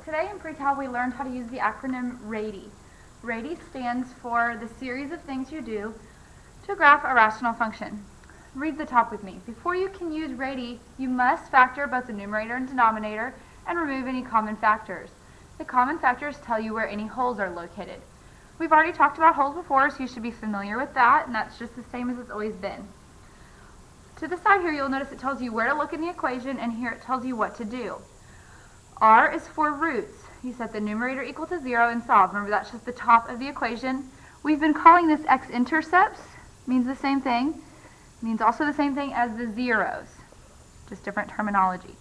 Today in pre-cal we learned how to use the acronym Ratey. Ratey stands for the series of things you do to graph a rational function. Read the top with me. Before you can use Ratey, you must factor both the numerator and denominator and remove any common factors. The common factors tell you where any holes are located. We've already talked about holes before, so you should be familiar with that, and that's just the same as it's always been. To the side here, you'll notice it tells you where to look in the equation, and here it tells you what to do. R is for roots. You set the numerator equal to 0 and solve. Remember, that's just the top of the equation. We've been calling this x-intercepts. Means the same thing. Means also the same thing as the zeros. Just different terminology.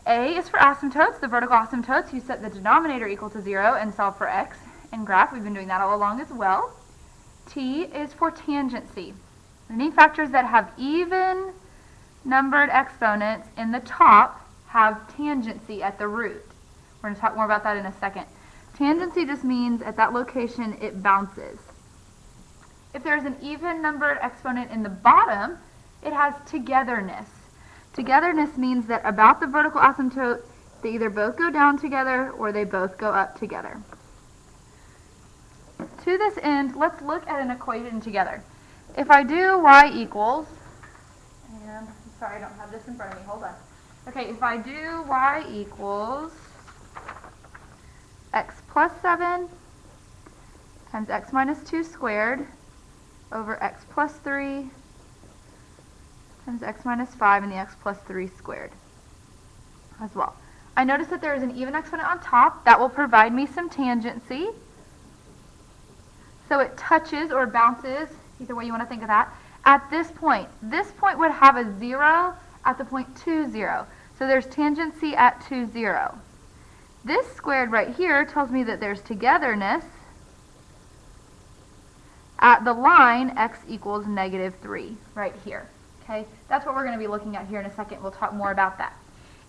A is for asymptotes, the vertical asymptotes. You set the denominator equal to 0 and solve for x. In graph, we've been doing that all along as well. T is for tangency. Any factors that have even numbered exponents in the top have tangency at the root. We're going to talk more about that in a second. Tangency just means at that location it bounces. If there's an even numbered exponent in the bottom, it has togetherness. Togetherness means that about the vertical asymptote, they either both go down together or they both go up together. To this end, let's look at an equation together. If I do y equals, and I'm sorry I don't have this in front of me, hold on. Okay, if I do y equals x plus 7 times x minus 2 squared over x plus 3 times x minus 5 and the x plus 3 squared as well. I notice that there is an even exponent on top. That will provide me some tangency. So it touches or bounces, either way you want to think of that, at this point. This point would have a 0 at the point 2, 0. So there's tangency at 2, 0. This squared right here tells me that there's togetherness at the line x equals -3 right here. Okay, that's what we're going to be looking at here in a second. We'll talk more about that.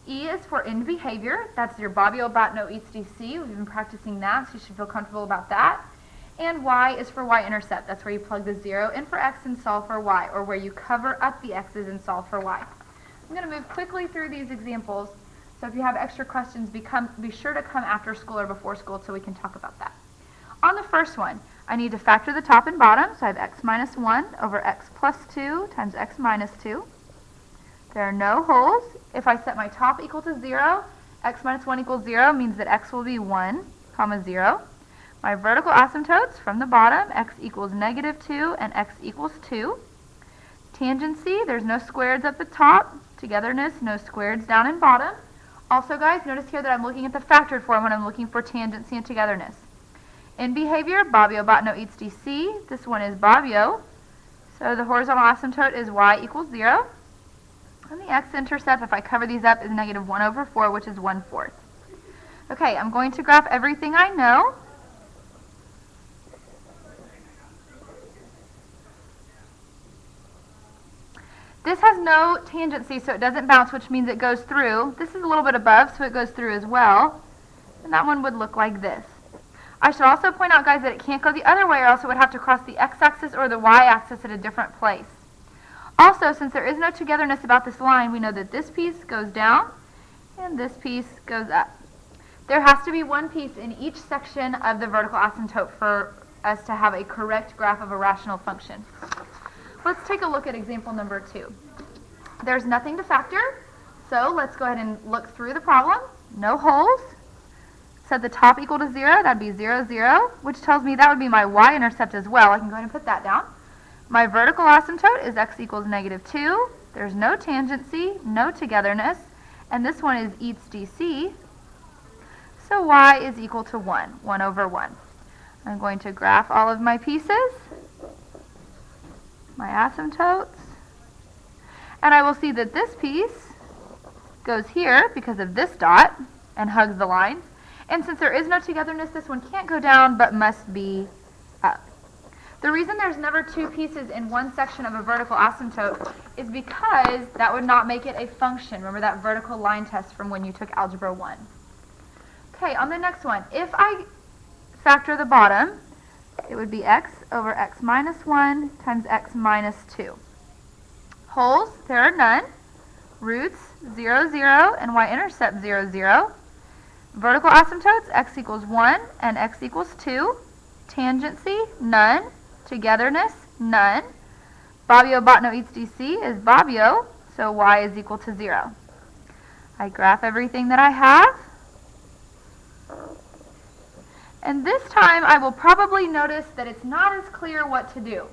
E is for end behavior. That's your Bobbio-Botno eats DC. We've been practicing that, so you should feel comfortable about that. And Y is for y-intercept. That's where you plug the 0 in for x and solve for y, or where you cover up the x's and solve for y. I'm going to move quickly through these examples, so if you have extra questions, be sure to come after school or before school so we can talk about that. On the first one, I need to factor the top and bottom, so I have x minus 1 over x plus 2 times x minus 2. There are no holes. If I set my top equal to 0, x minus 1 equals 0 means that x will be 1, comma 0. My vertical asymptotes from the bottom, x equals -2 and x equals 2. Tangency, there's no squareds up the top. Togetherness, no squareds down and bottom. Also, guys, notice here that I'm looking at the factored form when I'm looking for tangency and togetherness. In behavior, Bobbio-Botno eats DC. This one is Bobbio. So the horizontal asymptote is y equals 0. And the x-intercept, if I cover these up, is -1 over 4, which is 1/4. Okay, I'm going to graph everything I know. This has no tangency, so it doesn't bounce, which means it goes through. This is a little bit above, so it goes through as well. And that one would look like this. I should also point out, guys, that it can't go the other way, or else it would have to cross the x-axis or the y-axis at a different place. Also, since there is no togetherness about this line, we know that this piece goes down and this piece goes up. There has to be one piece in each section of the vertical asymptote for us to have a correct graph of a rational function. Let's take a look at example number 2. There's nothing to factor, so let's go ahead and look through the problem. No holes. Set the top equal to 0, that'd be 0, 0, which tells me that would be my y-intercept as well. I can go ahead and put that down. My vertical asymptote is x equals -2. There's no tangency, no togetherness, and this one is eats DC, so y is equal to 1, 1 over 1. I'm going to graph all of my pieces, my asymptotes, and I will see that this piece goes here because of this dot and hugs the lines. And since there is no togetherness, this one can't go down but must be up. The reason there's never two pieces in one section of a vertical asymptote is because that would not make it a function. Remember that vertical line test from when you took Algebra 1. Okay, on the next one, if I factor the bottom, it would be x over x minus 1 times x minus 2. Holes, there are none. Roots, 0, 0, and y-intercept, 0, 0. Vertical asymptotes, x equals 1 and x equals 2. Tangency, none. Togetherness, none. Bobbio Botno eats DC is Bobbio, so y is equal to 0. I graph everything that I have. And this time I will probably notice that it's not as clear what to do.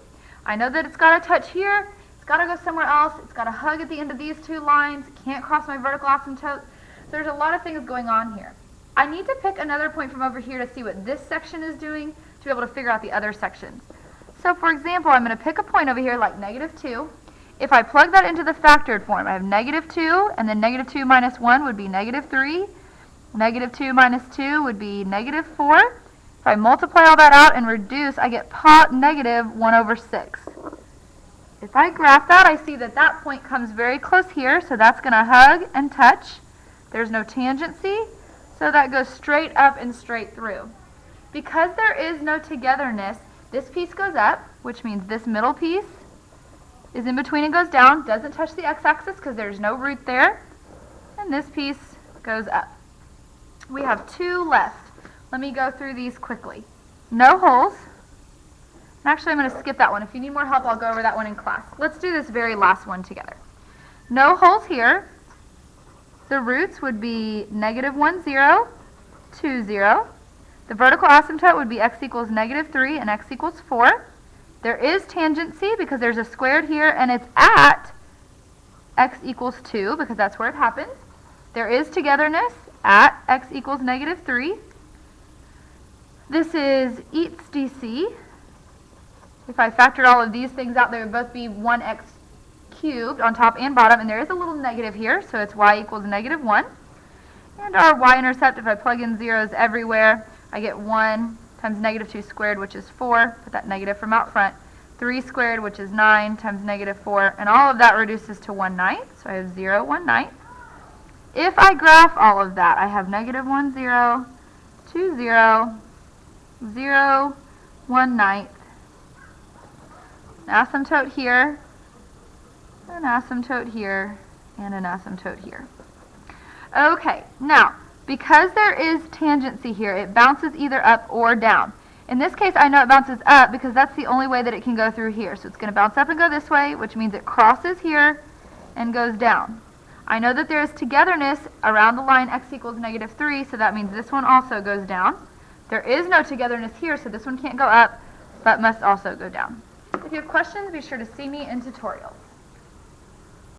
I know that it's got to touch here, it's got to go somewhere else, it's got to hug at the end of these two lines, it can't cross my vertical asymptote. So there's a lot of things going on here. I need to pick another point from over here to see what this section is doing to be able to figure out the other sections. So for example, I'm going to pick a point over here like -2. If I plug that into the factored form, I have -2, and then -2 minus 1 would be -3. -2 minus 2 would be -4. If I multiply all that out and reduce, I get -1/6. If I graph that, I see that that point comes very close here, so that's going to hug and touch. There's no tangency, so that goes straight up and straight through. Because there is no togetherness, this piece goes up, which means this middle piece is in between and goes down, doesn't touch the x-axis because there's no root there, and this piece goes up. We have 2 left. Let me go through these quickly. No holes. And actually, I'm going to skip that one. If you need more help, I'll go over that one in class. Let's do this very last one together. No holes here. The roots would be -1, 0, 2, 0. The vertical asymptote would be x equals -3 and x equals 4. There is tangency because there's a squared here, and it's at x equals 2 because that's where it happens. There is togetherness at x equals -3. This is eats DC. If I factored all of these things out, they would both be 1x cubed on top and bottom, and there is a little negative here, so it's y equals -1. And our y-intercept, if I plug in zeros everywhere, I get 1 times -2 squared, which is 4. Put that negative from out front. 3 squared, which is 9, times -4. And all of that reduces to 1/9. So I have 0, 1/9. If I graph all of that, I have -1, 0, 2, 0, 0, 1/9. An asymptote here, an asymptote here, and an asymptote here. Okay, now, because there is tangency here, it bounces either up or down. In this case, I know it bounces up because that's the only way that it can go through here. So it's going to bounce up and go this way, which means it crosses here and goes down. I know that there is togetherness around the line x equals -3, so that means this one also goes down. There is no togetherness here, so this one can't go up, but must also go down. If you have questions, be sure to see me in tutorials.